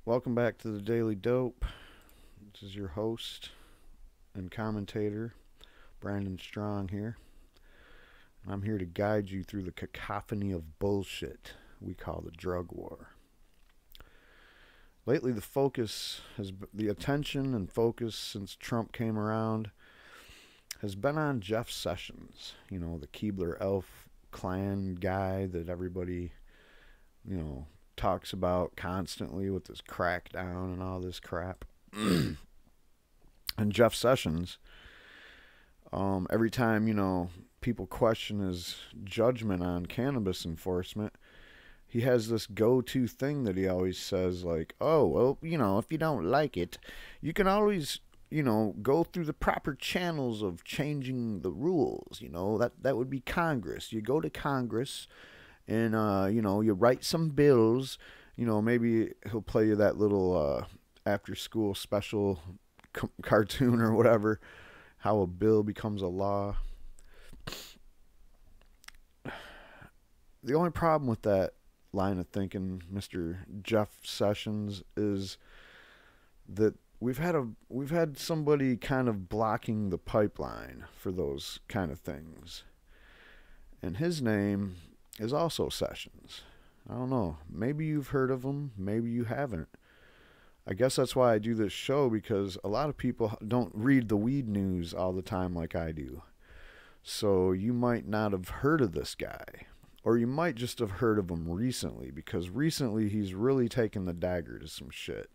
Welcome back to the Daily Dope. This is your host and commentator, Brandon Strong here. And I'm here to guide you through the cacophony of bullshit we call the drug war. Lately, the attention and focus since Trump came around has been on Jeff Sessions. You know, the Keebler Elf clan guy that everybody, talks about constantly with this crackdown and all this crap. And Jeff Sessions, every time, people question his judgment on cannabis enforcement, he has this go-to thing that he always says, like, oh, well, if you don't like it, you can always, go through the proper channels of changing the rules. That would be Congress. You go to Congress and, you write some bills. Maybe he'll play you that little after-school special cartoon or whatever, how a bill becomes a law. The only problem with that line of thinking, Mr. Jeff Sessions, is that we've had somebody kind of blocking the pipeline for those kind of things. And his name is also Sessions. I don't know. Maybe you've heard of him. Maybe you haven't. I guess that's why I do this show, because a lot of people don't read the weed news all the time like I do. So you might not have heard of this guy. Or you might just have heard of him recently, because recently he's really taken the dagger to some shit.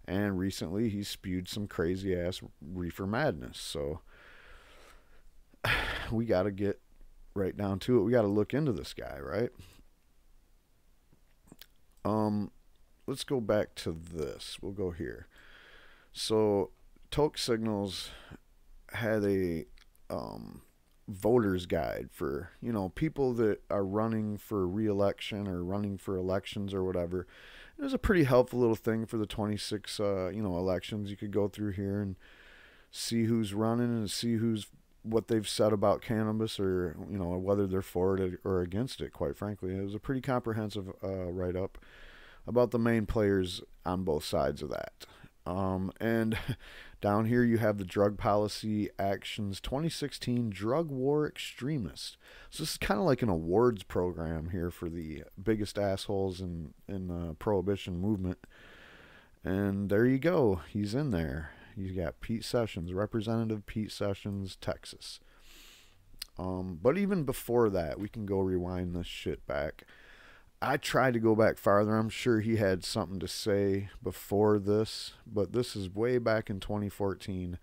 And recently he's spewed some crazy ass reefer madness. So we got to get right down to it. We got to look into this guy, right? Let's go back to this. We'll go here. So Toke Signals had a voter's guide for, people that are running for re-election or running for elections or whatever. It was a pretty helpful little thing for the 26 elections. You could go through here and see who's running and see what they've said about cannabis, or whether they're for it or against it. Quite frankly, it was a pretty comprehensive write-up about the main players on both sides of that. And down here you have the Drug Policy Actions 2016 Drug War Extremist. So this is kind of like an awards program here for the biggest assholes in the prohibition movement. And there you go. He's in there. You got Pete Sessions, Representative Pete Sessions, Texas. But even before that, we can go rewind this shit back. I tried to go back farther. I'm sure he had something to say before this, but this is way back in 2014,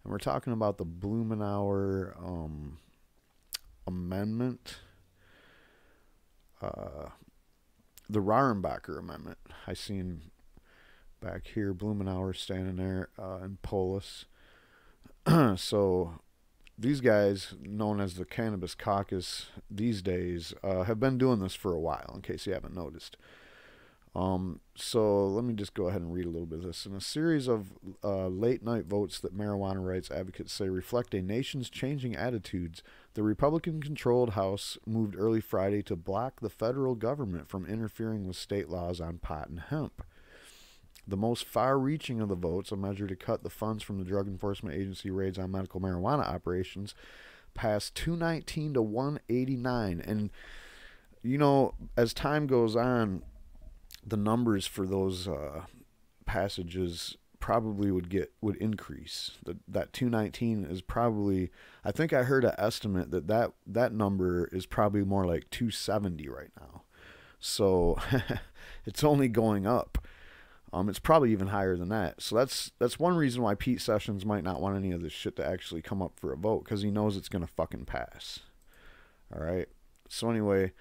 and we're talking about the Blumenauer amendment, the Rarenbacher amendment. I seen back here Blumenauer standing there in Polis. So these guys, known as the Cannabis Caucus these days, have been doing this for a while, in case you haven't noticed. So let me just go ahead and read a little bit of this. In a series of late-night votes that marijuana rights advocates say reflect a nation's changing attitudes, the Republican-controlled House moved early Friday to block the federal government from interfering with state laws on pot and hemp. The most far-reaching of the votes, a measure to cut the funds from the Drug Enforcement Agency raids on medical marijuana operations, passed 219 to 189. And, as time goes on, the numbers for those passages probably would increase. That 219 is probably, I think I heard an estimate that number is probably more like 270 right now. So it's only going up. It's probably even higher than that. So that's one reason why Pete Sessions might not want any of this shit to actually come up for a vote, because he knows it's going to fucking pass. All right. So anyway,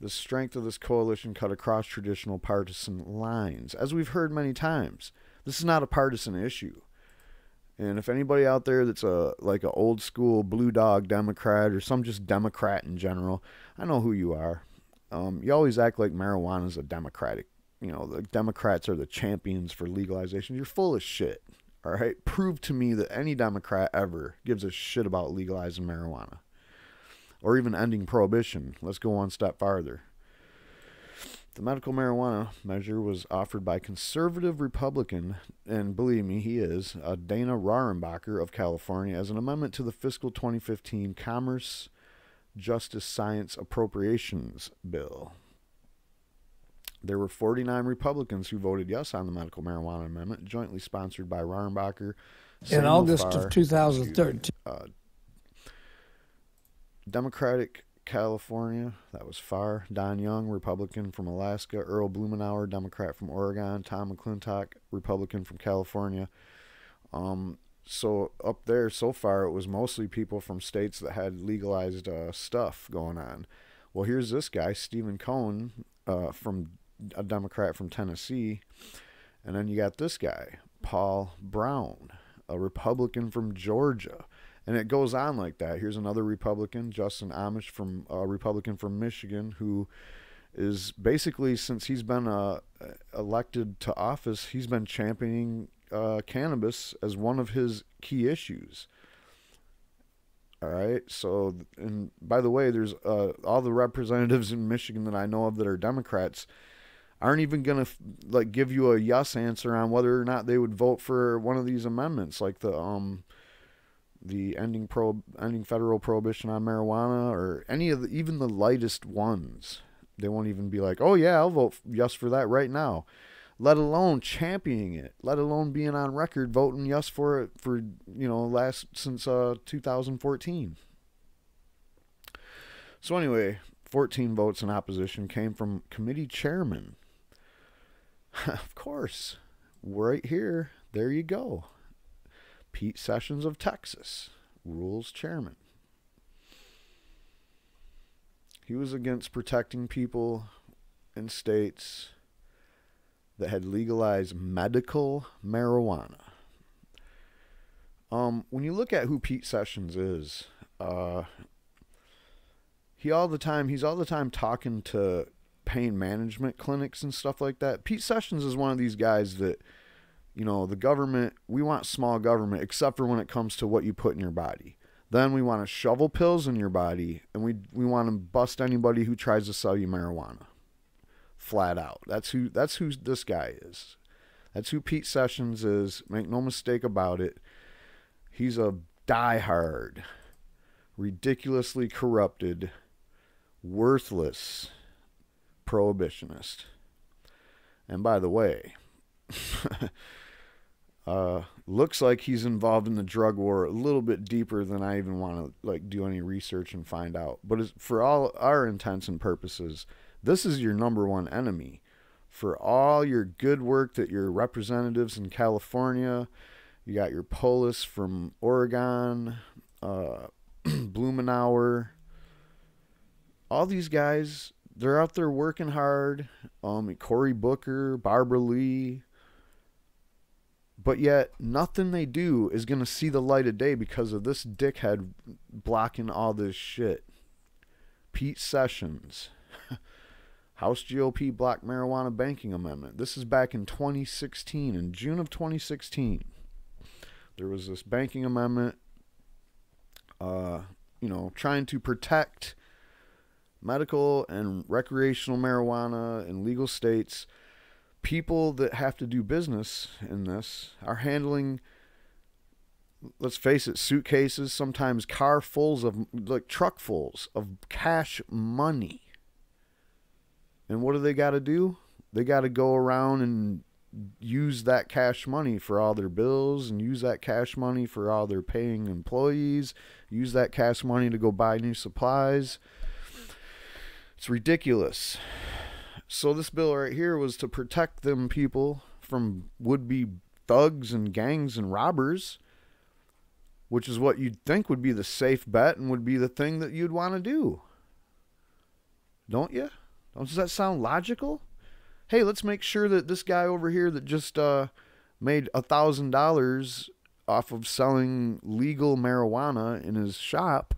the strength of this coalition cut across traditional partisan lines. As we've heard many times, this is not a partisan issue. And if anybody out there that's like an old school blue dog Democrat, or some just Democrat in general, I know who you are. You always act like marijuana is a Democratic. The Democrats are the champions for legalization. You're full of shit. All right? Prove to me that any Democrat ever gives a shit about legalizing marijuana, or even ending prohibition. Let's go one step farther. The medical marijuana measure was offered by conservative Republican, and believe me, he is, Dana Rohrabacher of California, as an amendment to the fiscal 2015 Commerce, Justice, Science Appropriations Bill. There were 49 Republicans who voted yes on the medical marijuana amendment, jointly sponsored by Rohrabacher. In August of 2013. Democratic California, that was Farr. Don Young, Republican from Alaska. Earl Blumenauer, Democrat from Oregon. Tom McClintock, Republican from California. So up there, so far, it was mostly people from states that had legalized stuff going on. Well, here's this guy, Stephen Cohen, from a Democrat from Tennessee. And then you got this guy, Paul Brown, a Republican from Georgia. And it goes on like that. Here's another Republican, Justin Amish, from a Republican from Michigan, who is basically, since he's been elected to office, he's been championing cannabis as one of his key issues. All right. So, and by the way, there's all the representatives in Michigan that I know of that are Democrats aren't even going to like give you a yes answer on whether or not they would vote for one of these amendments, like the ending federal prohibition on marijuana, or any of even the lightest ones. They won't even be like, oh yeah, I'll vote yes for that right now, let alone championing it, let alone being on record voting yes for it for, since 2014. So anyway, 14 votes in opposition came from committee chairman. Of course, right here, there you go. Pete Sessions of Texas, rules chairman. He was against protecting people in states that had legalized medical marijuana. When you look at who Pete Sessions is, he's all the time talking to pain management clinics and stuff like that. Pete Sessions is one of these guys that, the government, we want small government, except for when it comes to what you put in your body. Then we want to shovel pills in your body, and we want to bust anybody who tries to sell you marijuana. Flat out. That's who this guy is. That's who Pete Sessions is. Make no mistake about it. He's a diehard, ridiculously corrupted, worthless prohibitionist. And by the way, looks like he's involved in the drug war a little bit deeper than I even want to do any research and find out. But for all our intents and purposes, this is your number one enemy. For all your good work that your representatives in California, you got your Polis from Oregon, Blumenauer, all these guys, they're out there working hard. Cory Booker, Barbara Lee. But yet, nothing they do is going to see the light of day because of this dickhead blocking all this shit. Pete Sessions. House GOP blocked marijuana banking amendment. This is back in 2016, in June of 2016. There was this banking amendment, trying to protect medical and recreational marijuana in legal states. People that have to do business in this are handling, let's face it, suitcases, sometimes truck fulls of cash money. And what do they got to do? They got to go around and use that cash money for all their bills, and use that cash money for all their paying employees, use that cash money to go buy new supplies. It's ridiculous. So this bill right here was to protect them people from would-be thugs and gangs and robbers, which is what you'd think would be the safe bet and would be the thing that you'd want to do. Don't you? Does that sound logical? Hey, let's make sure that this guy over here that just made $1,000 off of selling legal marijuana in his shop,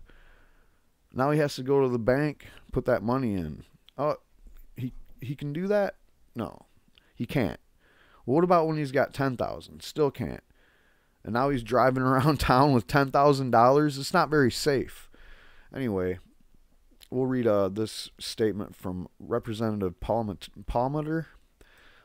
now he has to go to the bank, put that money in. Oh, he can do that? No, he can't. Well, what about when he's got $10,000? Still can't. And now he's driving around town with $10,000. It's not very safe. Anyway, we'll read this statement from Representative Palmer.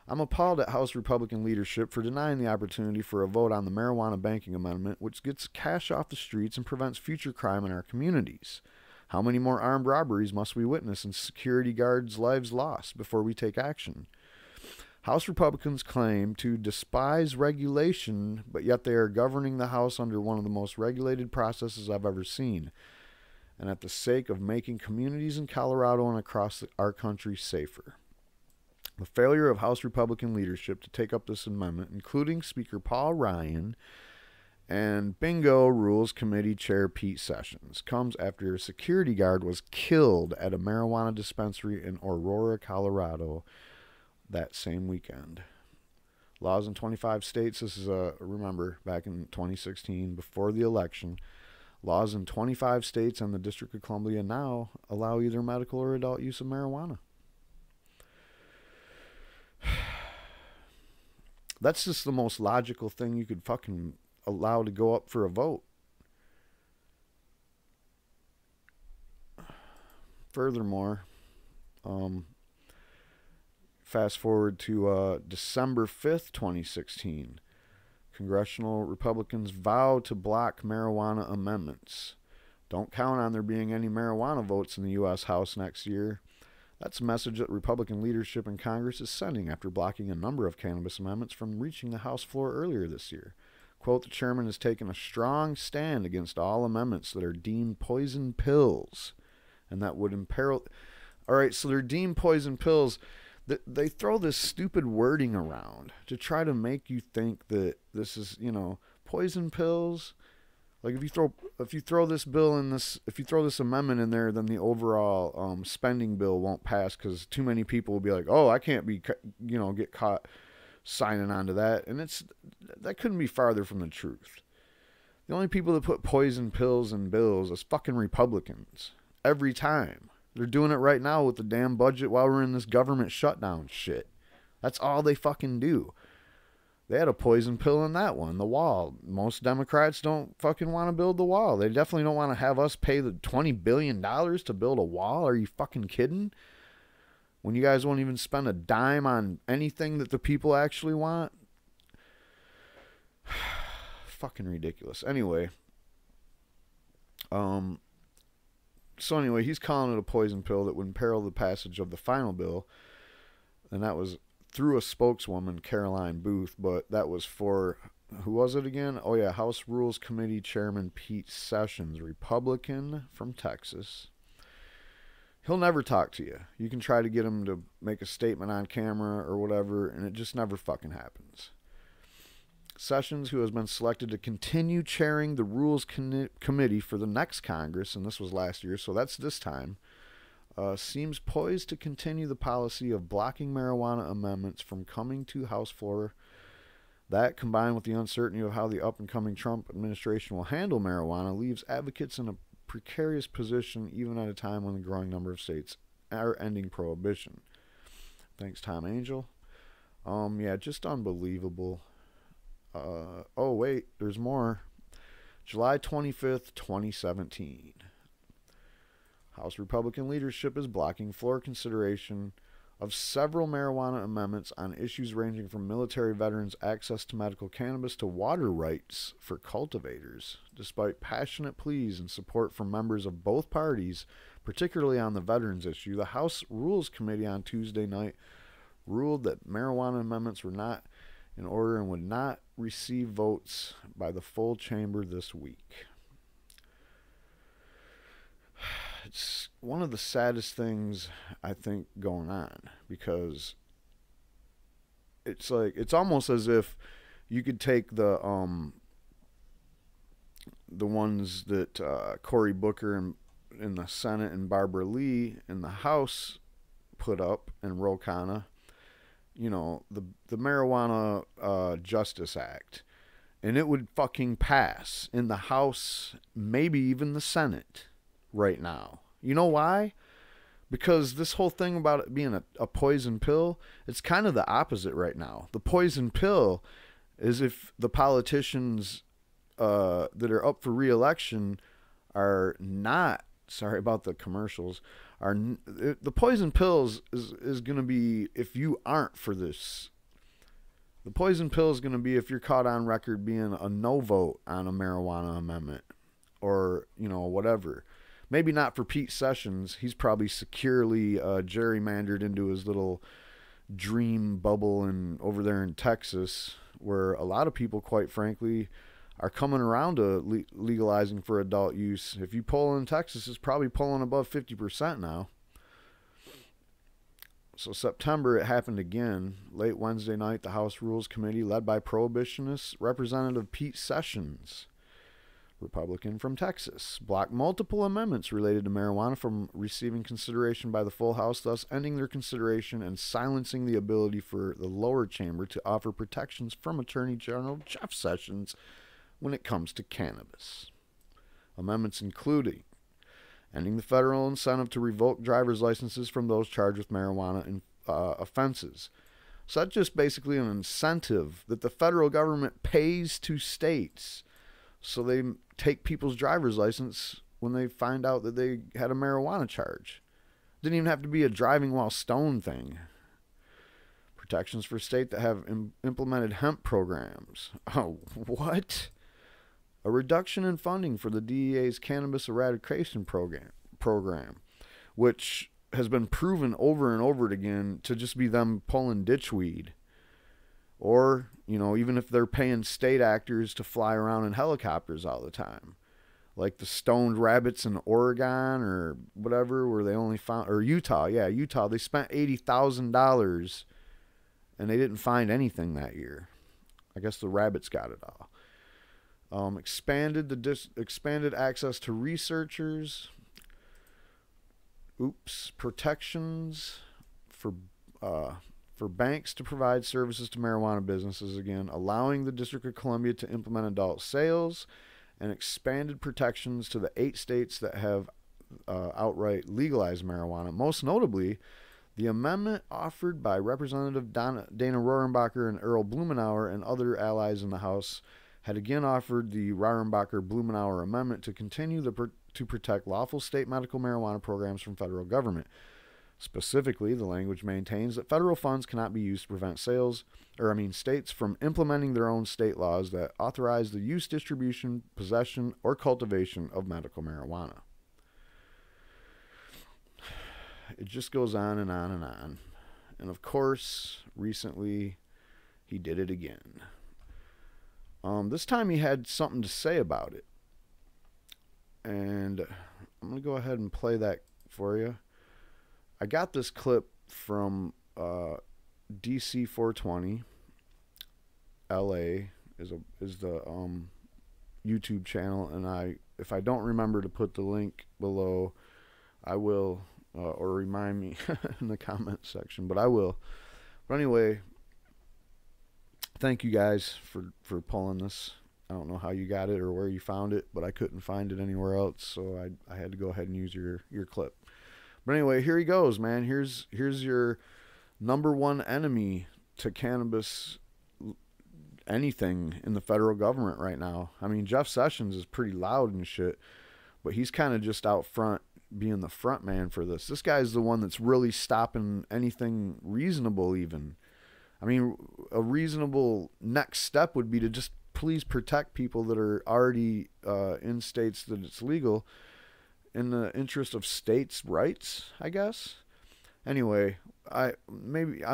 I'm appalled at House Republican leadership for denying the opportunity for a vote on the marijuana banking amendment, which gets cash off the streets and prevents future crime in our communities. How many more armed robberies must we witness and security guards' lives lost before we take action? House Republicans claim to despise regulation, but yet they are governing the House under one of the most regulated processes I've ever seen, and at the sake of making communities in Colorado and across our country safer. The failure of House Republican leadership to take up this amendment, including Speaker Paul Ryan and Bingo Rules Committee Chair Pete Sessions, comes after a security guard was killed at a marijuana dispensary in Aurora, Colorado that same weekend. Laws in 25 states, this is remember, back in 2016, before the election, laws in 25 states and the District of Columbia now allow either medical or adult use of marijuana. That's just the most logical thing you could fucking allow to go up for a vote. Furthermore, fast forward to December 5th, 2016. Congressional Republicans vow to block marijuana amendments. Don't count on there being any marijuana votes in the U.S. House next year. That's a message that Republican leadership in Congress is sending after blocking a number of cannabis amendments from reaching the House floor earlier this year. Quote, the chairman has taken a strong stand against all amendments that are deemed poison pills and that would imperil... All right, so they're deemed poison pills. They throw this stupid wording around to try to make you think that this is, poison pills. Like if you throw this bill in this, if you throw this amendment in there, then the overall spending bill won't pass because too many people will be like, oh, I can't be, get caught signing on to that. And that couldn't be farther from the truth. The only people that put poison pills in bills is fucking Republicans. Every time. They're doing it right now with the damn budget while we're in this government shutdown shit. That's all they fucking do. They had a poison pill in that one, the wall. Most Democrats don't fucking want to build the wall. They definitely don't want to have us pay the $20 billion to build a wall. Are you fucking kidding? When you guys won't even spend a dime on anything that the people actually want? Fucking ridiculous. Anyway. So anyway, he's calling it a poison pill that would imperil the passage of the final bill. And that was through a spokeswoman, Caroline Booth, but that was for, who was it again? Oh yeah, House Rules Committee Chairman Pete Sessions, Republican from Texas. He'll never talk to you. You can try to get him to make a statement on camera or whatever, and it just never fucking happens. Sessions, who has been selected to continue chairing the Rules Committee for the next Congress, and this was last year, so that's this time, seems poised to continue the policy of blocking marijuana amendments from coming to House floor. That, combined with the uncertainty of how the up-and-coming Trump administration will handle marijuana, leaves advocates in a precarious position even at a time when the growing number of states are ending prohibition. Thanks, Tom Angel. Yeah, just unbelievable. Oh, wait, there's more. July 25th, 2017. House Republican leadership is blocking floor consideration of several marijuana amendments on issues ranging from military veterans' access to medical cannabis to water rights for cultivators. Despite passionate pleas and support from members of both parties, particularly on the veterans issue, the House Rules Committee on Tuesday night ruled that marijuana amendments were not in order and would not receive votes by the full chamber this week. It's one of the saddest things I think going on, because it's like, it's almost as if you could take the ones that Cory Booker in the Senate and Barbara Lee in the House put up, and Ro Khanna, the Marijuana Justice Act, and it would fucking pass in the House, maybe even the Senate right now. You know why? Because this whole thing about it being a poison pill, it's kind of the opposite right now. The poison pill is if the politicians that are up for re-election are not sorry about the commercials, the poison pills is going to be if you aren't for this. The poison pill is going to be if you're caught on record being a no vote on a marijuana amendment or, whatever. Maybe not for Pete Sessions. He's probably securely gerrymandered into his little dream bubble over there in Texas, where a lot of people, quite frankly, are coming around to legalizing for adult use. If you poll in Texas, it's probably polling above 50% now. So September, it happened again. Late Wednesday night, the House Rules Committee, led by prohibitionist Representative Pete Sessions, Republican from Texas, blocked multiple amendments related to marijuana from receiving consideration by the full House, thus ending their consideration and silencing the ability for the lower chamber to offer protections from Attorney General Jeff Sessions when it comes to cannabis. Amendments including ending the federal incentive to revoke driver's licenses from those charged with marijuana offenses. So that's just basically an incentive that the federal government pays to states so they take people's driver's license when they find out that they had a marijuana charge. Didn't even have to be a driving while stoned thing. Protections for states that have implemented hemp programs. Oh, what? A reduction in funding for the DEA's cannabis eradication program, which has been proven over and over again to just be them pulling ditchweed. Or, even if they're paying state actors to fly around in helicopters all the time. Like the stoned rabbits in Oregon or whatever, where they only found, or Utah, Utah, they spent $80,000 and they didn't find anything that year. I guess the rabbits got it all. Expanded access to researchers. Protections for banks to provide services to marijuana businesses again, allowing the District of Columbia to implement adult sales, and expanded protections to the 8 states that have outright legalized marijuana. Most notably, the amendment offered by Representative Dana Rohrabacher and Earl Blumenauer and other allies in the House had again offered the Rohrabacher-Blumenauer amendment to continue to protect lawful state medical marijuana programs from federal government. Specifically, the language maintains that federal funds cannot be used to prevent states from implementing their own state laws that authorize the use, distribution, possession, or cultivation of medical marijuana. It just goes on and on and on. And of course, recently, he did it again. This time he had something to say about it. And I'm going to go ahead and play that for you. I got this clip from DC 420. LA is the YouTube channel, and if I don't remember to put the link below, I will, or remind me in the comment section, but I will. But anyway, thank you guys for pulling this. I don't know how you got it or where you found it, but I couldn't find it anywhere else, so I had to go ahead and use your clip. But anyway, here he goes, man. Here's your number one enemy to cannabis anything in the federal government right now. I mean, Jeff Sessions is pretty loud and shit, but he's kind of just out front being the front man for this. This guy's the one that's really stopping anything reasonable even. I mean, a reasonable next step would be to just please protect people that are already in states that it's legal in the interest of states' rights, I guess. Anyway, I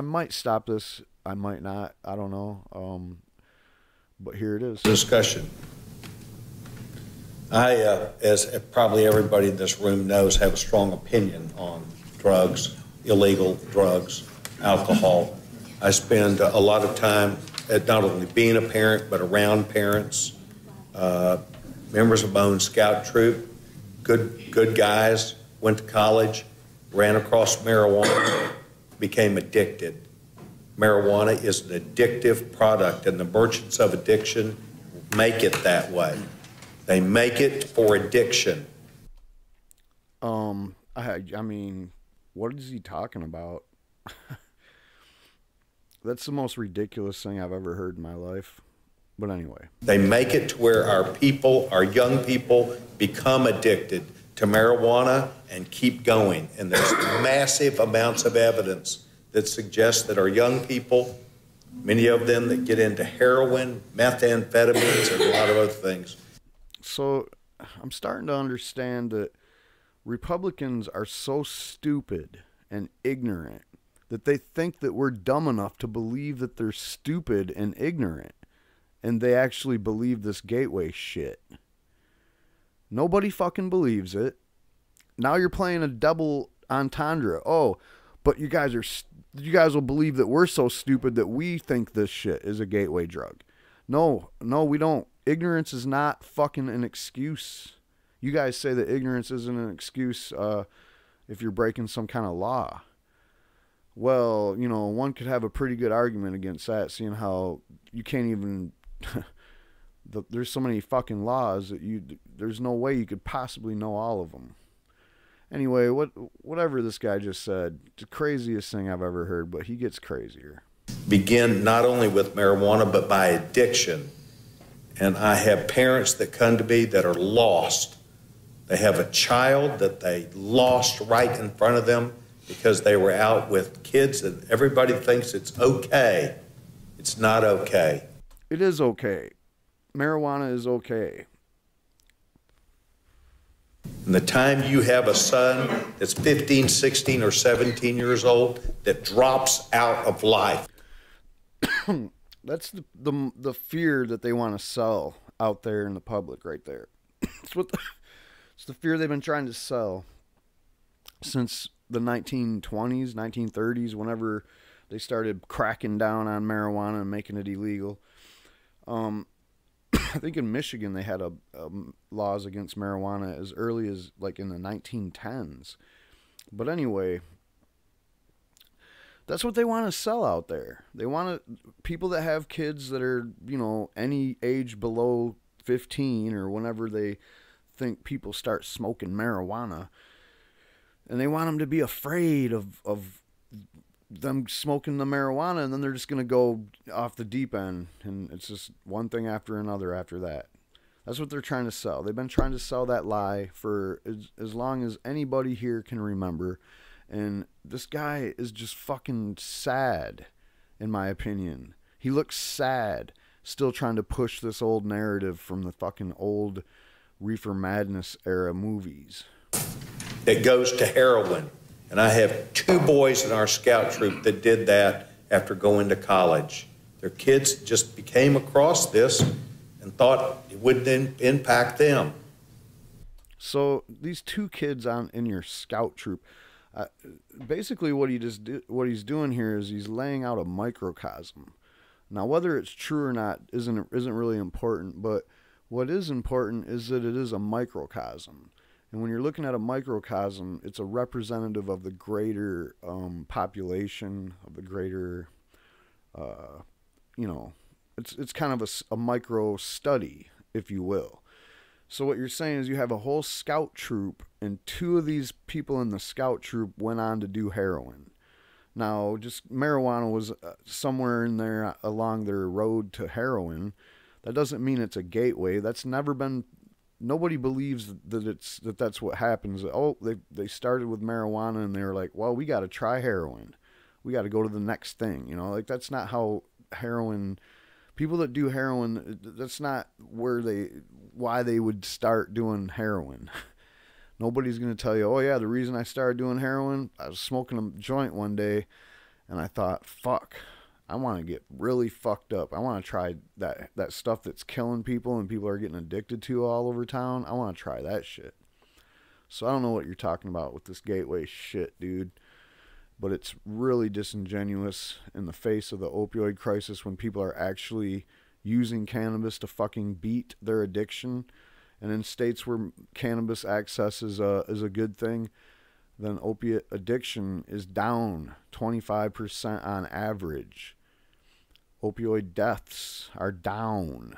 might stop this. I might not. I don't know. But here it is. Discussion. I, as probably everybody in this room knows, have a strong opinion on drugs, illegal drugs, alcohol. I spend a lot of time at not only being a parent, but around parents, members of my own scout troop, good guys, went to college, ran across marijuana, became addicted. Marijuana is an addictive product, and the merchants of addiction make it that way. They make it for addiction. I mean, what is he talking about? That's the most ridiculous thing I've ever heard in my life. But anyway. They make it to where our people, our young people, become addicted. to marijuana and keep going. And there's massive amounts of evidence that suggests that our young people, many of them that get into heroin, methamphetamines, and a lot of other things. So I'm starting to understand that Republicans are so stupid and ignorant that they think that we're dumb enough to believe that they're stupid and ignorant. And they actually believe this gateway shit. Nobody fucking believes it. Now you're playing a double entendre. Oh, but you guys will believe that we're so stupid that we think this shit is a gateway drug. No, we don't. Ignorance is not fucking an excuse. You guys say that ignorance isn't an excuse if you're breaking some kind of law. Well, you know, one could have a pretty good argument against that, seeing how you can't even... there's so many fucking laws that there's no way you could possibly know all of them. Anyway, whatever this guy just said, the craziest thing I've ever heard, but he gets crazier. Begin not only with marijuana, but by addiction. And I have parents that come to me that are lost. They have a child that they lost right in front of them because they were out with kids and everybody thinks it's okay. It's not okay. It is okay. Marijuana is okay. And the time you have a son that's 15, 16, or 17 years old that drops out of life. That's the fear that they want to sell out there in the public right there. It's the fear they've been trying to sell since the 1920s, 1930s, whenever they started cracking down on marijuana and making it illegal. I think in Michigan they had laws against marijuana as early as like in the 1910s. But anyway, that's what they want to sell out there. They want people that have kids that are, you know, any age below 15 or whenever they think people start smoking marijuana. And they want them to be afraid of them smoking the marijuana, and then they're just going to go off the deep end, and it's just one thing after another after that. That's what they're trying to sell. They've been trying to sell that lie for as long as anybody here can remember, and this guy is just fucking sad, in my opinion. He looks sad, still trying to push this old narrative from the fucking old Reefer Madness era movies. It goes to heroin. And I have 2 boys in our scout troop that did that after going to college. Their kids just became across this and thought it wouldn't impact them. So these 2 kids in your scout troop, basically what he's doing here is he's laying out a microcosm. Now, whether it's true or not isn't really important, but what is important is that it is a microcosm. And when you're looking at a microcosm, it's a representative of the greater population, of the greater, you know, it's kind of a micro study, if you will. So what you're saying is you have a whole scout troop, and 2 of these people in the scout troop went on to do heroin. Now, just marijuana was somewhere in there along their road to heroin. That doesn't mean it's a gateway. That's never been... Nobody believes that that's what happens. Oh, they started with marijuana and they were like, well, we got to try heroin. We got to go to the next thing. You know, like that's not how heroin, people that do heroin, that's not why they would start doing heroin. Nobody's going to tell you, oh yeah, the reason I started doing heroin, I was smoking a joint one day and I thought, fuck, I want to get really fucked up. I want to try that stuff that's killing people and people are getting addicted to all over town. I want to try that shit. So I don't know what you're talking about with this gateway shit, dude. But it's really disingenuous in the face of the opioid crisis when people are actually using cannabis to fucking beat their addiction. And in states where cannabis access is a good thing, then opiate addiction is down 25% on average. Opioid deaths are down.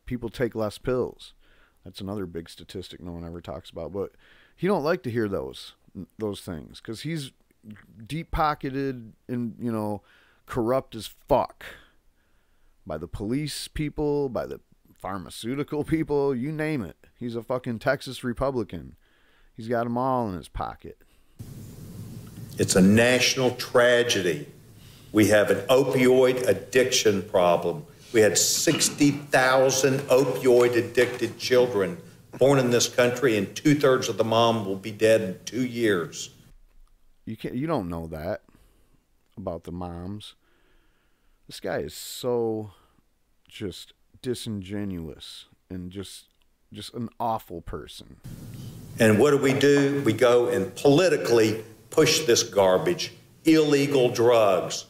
People take less pills. That's another big statistic no one ever talks about. But he don't like to hear those things because he's deep-pocketed and, you know, corrupt as fuck by the police people, by the pharmaceutical people, you name it. He's a fucking Texas Republican. He's got them all in his pocket. It's a national tragedy. We have an opioid addiction problem. We had 60,000 opioid-addicted children born in this country, and 2/3 of the mom will be dead in 2 years. You don't know that about the moms. This guy is so just disingenuous and just an awful person. And what do? We go and politically push this garbage, illegal drugs.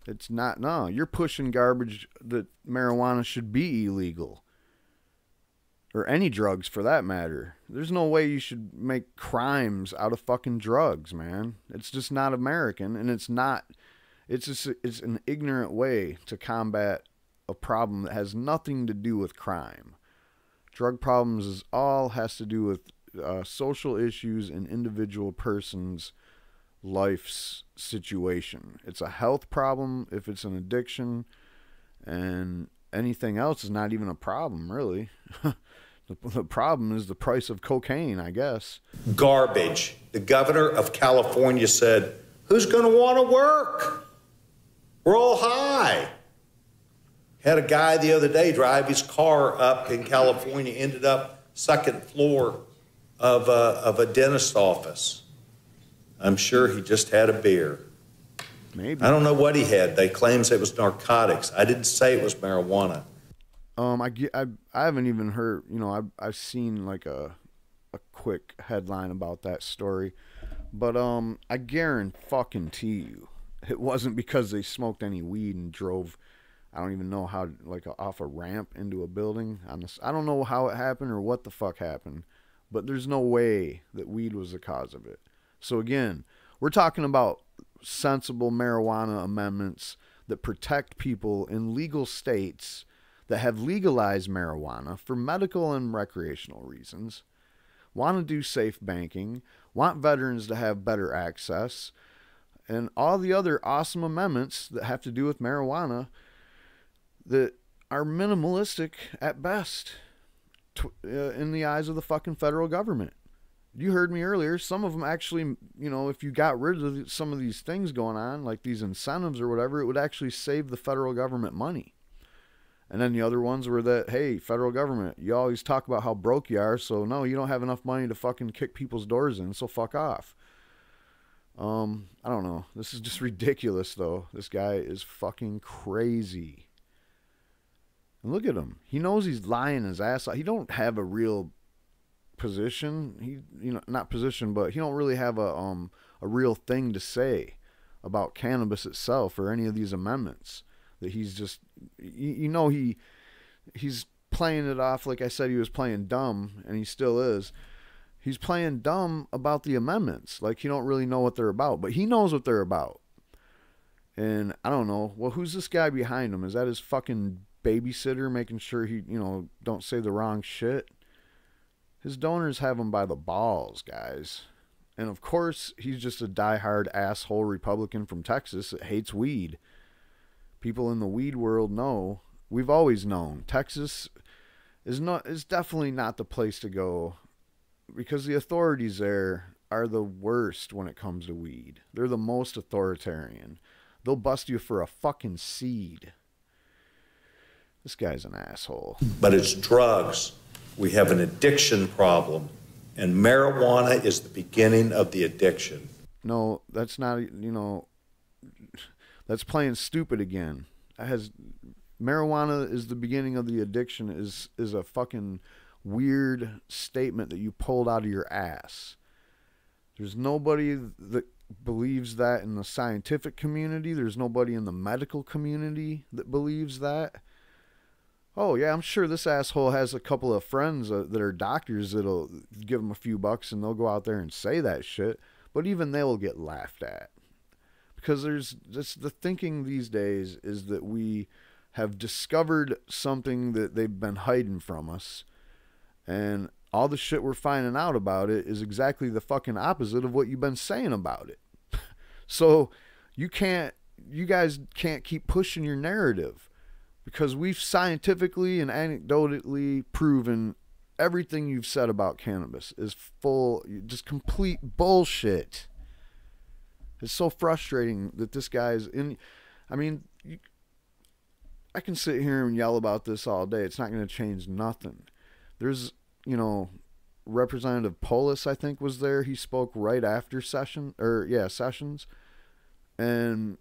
It's not, no, you're pushing garbage that marijuana should be illegal. Or any drugs for that matter. There's no way you should make crimes out of fucking drugs, man. It's just not American, and it's an ignorant way to combat a problem that has nothing to do with crime. Drug problems all has to do with social issues and individual person's life's situation. It's a health problem if it's an addiction, and anything else is not even a problem, really. The problem is the price of cocaine, I guess. Garbage. The governor of California said, who's going to want to work? We're all high. Had a guy the other day drive his car up in California, ended up second floor of a dentist office. I'm sure he just had a beer. Maybe. I don't know what he had. They claims it was narcotics. I didn't say it was marijuana. I haven't even heard, I've seen like a quick headline about that story, but I guarantee you it wasn't because they smoked any weed and drove, I don't even know how, like off a ramp into a building. I don't know how it happened or what the fuck happened, but there's no way that weed was the cause of it. So again, we're talking about sensible marijuana amendments that protect people in legal states that have legalized marijuana for medical and recreational reasons, want to do safe banking, want veterans to have better access, and all the other awesome amendments that have to do with marijuana that are minimalistic at best in the eyes of the fucking federal government. You heard me earlier, some of them actually, if you got rid of some of these things going on, like these incentives or whatever, it would actually save the federal government money. And then the other ones were that, hey, federal government, you always talk about how broke you are, so no, you don't have enough money to fucking kick people's doors in, so fuck off. I don't know. This is just ridiculous, though. This guy is fucking crazy. And look at him. He knows he's lying his ass off. He don't have a real position. Not position, but he don't really have a real thing to say about cannabis itself or any of these amendments. That he's just, he's playing it off like I said he was playing dumb, and he still is. He's playing dumb about the amendments, like he don't really know what they're about, but he knows what they're about. And I don't know, well, who's this guy behind him? Is that his fucking babysitter making sure he, don't say the wrong shit? His donors have him by the balls, guys. And of course, he's just a diehard asshole Republican from Texas that hates weed. People in the weed world know. We've always known. Texas is definitely not the place to go because the authorities there are the worst when it comes to weed. They're the most authoritarian. They'll bust you for a fucking seed. This guy's an asshole. But it's drugs. We have an addiction problem, and marijuana is the beginning of the addiction. No, that's not, that's playing stupid again. Marijuana is the beginning of the addiction is a fucking weird statement that you pulled out of your ass. There's nobody that believes that in the scientific community. There's nobody in the medical community that believes that. Oh, yeah, I'm sure this asshole has a couple of friends that are doctors that'll give him a few bucks and they'll go out there and say that shit. But even they will get laughed at. Because there's just the thinking these days is that we have discovered something that they've been hiding from us. And all the shit we're finding out about it is exactly the fucking opposite of what you've been saying about it. So you guys can't keep pushing your narrative. Because we've scientifically and anecdotally proven everything you've said about cannabis is full, just complete bullshit. It's so frustrating that this guy's in. I mean, I can sit here and yell about this all day. It's not going to change nothing. There's, Representative Polis, I think, was there. He spoke right after Sessions. And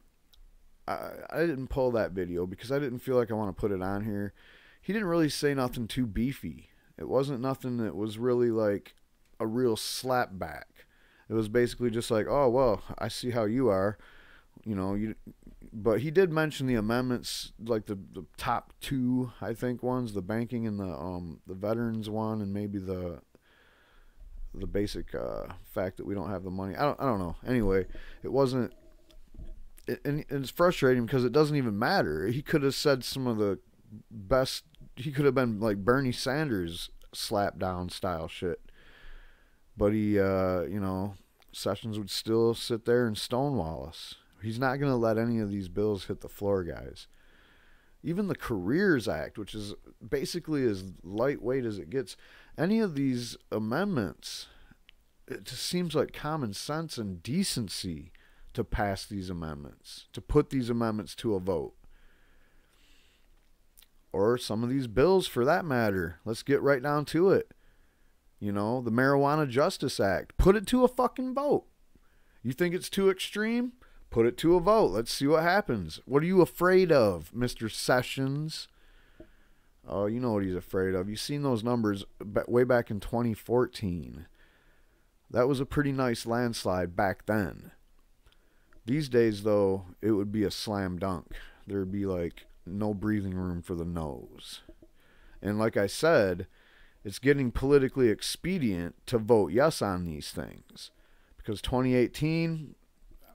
I didn't pull that video because I didn't feel like I want to put it on here. He didn't really say nothing too beefy. It wasn't nothing that was really like a real slap back. It was basically just like, oh, well, I see how you are. But he did mention the amendments, like the top two, I think, ones, the banking and the veterans one, and maybe the basic fact that we don't have the money. I don't know. Anyway, it wasn't. And it's frustrating because it doesn't even matter. He could have said some of the best. He could have been like Bernie Sanders slap down style shit. But he, Sessions would still sit there and stonewall us. He's not going to let any of these bills hit the floor, guys. Even the Careers Act, which is basically as lightweight as it gets, any of these amendments, it just seems like common sense and decency to pass these amendments, to put these amendments to a vote. Or some of these bills, for that matter. Let's get right down to it. The Marijuana Justice Act. Put it to a fucking vote. You think it's too extreme? Put it to a vote. Let's see what happens. What are you afraid of, Mr. Sessions? Oh, you know what he's afraid of. You've seen those numbers way back in 2014. That was a pretty nice landslide back then. These days, though, it would be a slam dunk. There would be, like, no breathing room for the nose. And like I said, it's getting politically expedient to vote yes on these things. Because 2018,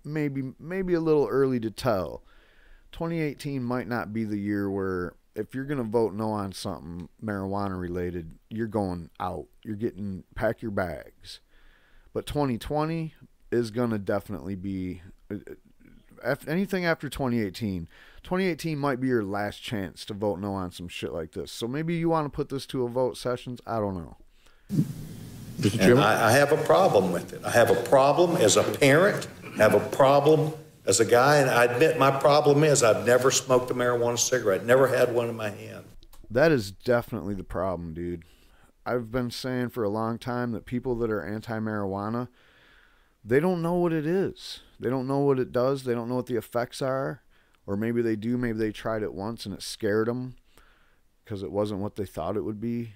maybe a little early to tell. 2018 might not be the year where if you're going to vote no on something marijuana related, you're going out. Pack your bags. But 2020 is going to definitely be anything after 2018. 2018 might be your last chance to vote no on some shit like this. So maybe you want to put this to a vote, Sessions. I don't know. And I have a problem with it. I have a problem as a parent, have a problem as a guy, and I admit my problem is I've never smoked a marijuana cigarette, never had one in my hand. That is definitely the problem, dude. I've been saying for a long time that people that are anti-marijuana, they don't know what it is. They don't know what it does. They don't know what the effects are. Or maybe they do. Maybe they tried it once and it scared them because it wasn't what they thought it would be.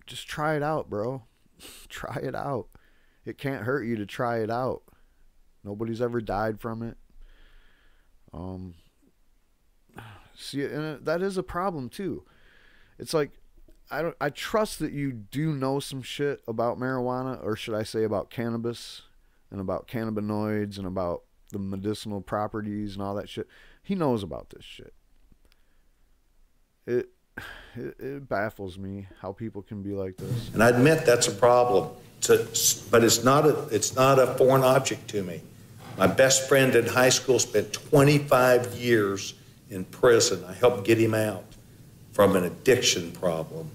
Just try it out, bro. Try it out. It can't hurt you to try it out. Nobody's ever died from it. See, and that is a problem too. It's like, I trust that you do know some shit about marijuana, or should I say about cannabis and about cannabinoids and about the medicinal properties and all that shit. He knows about this shit. It baffles me how people can be like this. And I admit that's a problem, but it's not a foreign object to me. My best friend in high school spent 25 years in prison. I helped get him out from an addiction problem.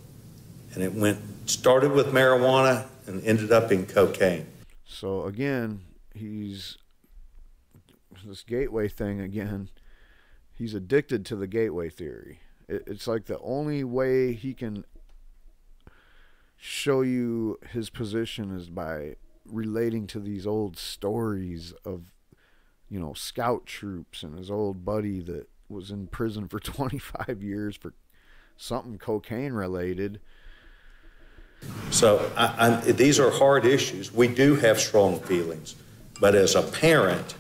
And it started with marijuana and ended up in cocaine. So again, he's this gateway thing again. He's addicted to the gateway theory. It's like the only way he can show you his position is by relating to these old stories of, scout troops and his old buddy that was in prison for 25 years for something cocaine related. So these are hard issues. We do have strong feelings. But as a parent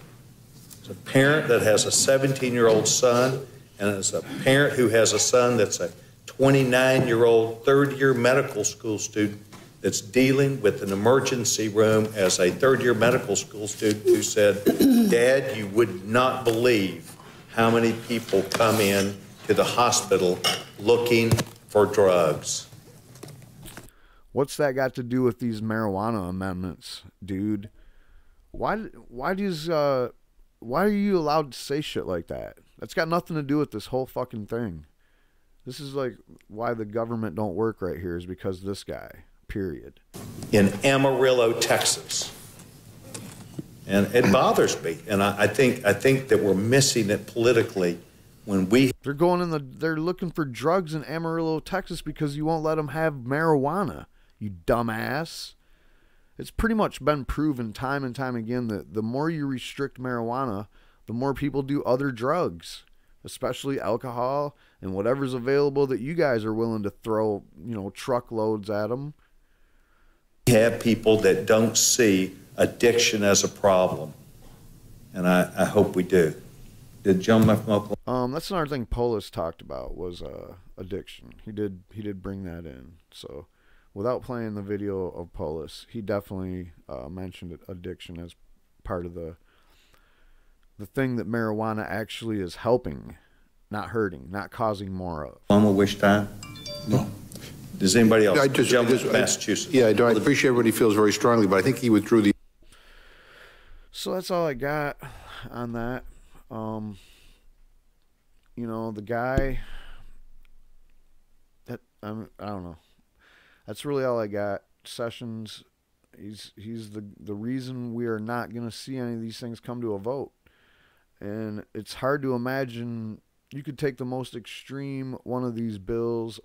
that has a 17-year-old son, and as a parent who has a son that's a 29-year-old third-year medical school student that's dealing with an emergency room as a third-year medical school student who said, Dad, you would not believe how many people come in to the hospital looking for drugs. What's that got to do with these marijuana amendments, dude? Why are you allowed to say shit like that? That's got nothing to do with this whole fucking thing. This is like why the government don't work right here, is because of this guy, period. In Amarillo, Texas. And it bothers me. And I think that we're missing it politically when they're looking for drugs in Amarillo, Texas because you won't let them have marijuana, you dumbass. It's pretty much been proven time and time again that the more you restrict marijuana, the more people do other drugs, especially alcohol and whatever's available that you guys are willing to throw, truckloads at them. We have people that don't see addiction as a problem, and I hope we do. Did John that's another thing Polis talked about was addiction. He did bring that in. So without playing the video of Polis, he definitely mentioned addiction as part of the thing that marijuana actually is helping, not hurting, not causing more of. Wish time? No. Does anybody else? Massachusetts. Yeah, I appreciate what he feels very strongly, but I think he withdrew the. So that's all I got on that. The guy that I don't know. That's really all I got. Sessions, he's the reason we are not going to see any of these things come to a vote. And it's hard to imagine you could take the most extreme one of these bills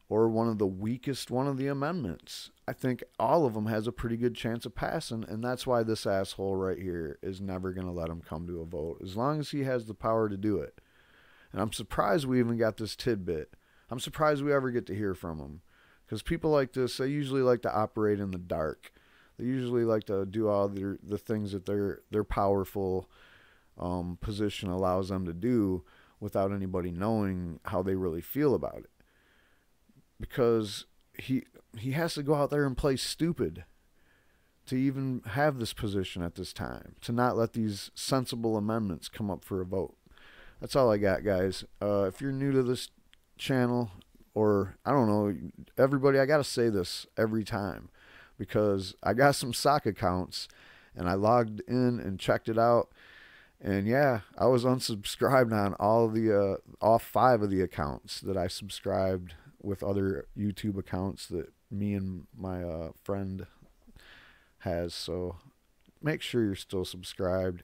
or one of the weakest one of the amendments. I think all of them has a pretty good chance of passing, and that's why this asshole right here is never going to let him come to a vote, as long as he has the power to do it. And I'm surprised we even got this tidbit. I'm surprised we ever get to hear from him, because people like this, they usually like to operate in the dark. They usually like to do all the things that their powerful position allows them to do without anybody knowing how they really feel about it. Because he has to go out there and play stupid to even have this position at this time, to not let these sensible amendments come up for a vote. That's all I got, guys. If you're new to this channel, or I don't know, everybody, I got to say this every time, because I got some sock accounts and I logged in and checked it out. And yeah, I was unsubscribed on all 5 of the accounts that I subscribed with other YouTube accounts that me and my friend has. So make sure you're still subscribed.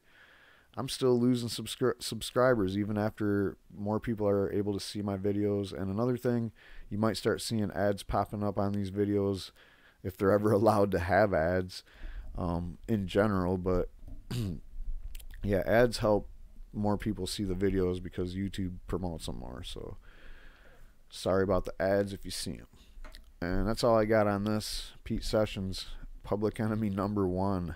I'm still losing subscribers even after more people are able to see my videos. And another thing, you might start seeing ads popping up on these videos if they're ever allowed to have ads in general. But yeah, ads help more people see the videos because YouTube promotes them more. So sorry about the ads if you see them. And that's all I got on this. Pete Sessions, Public Enemy #1.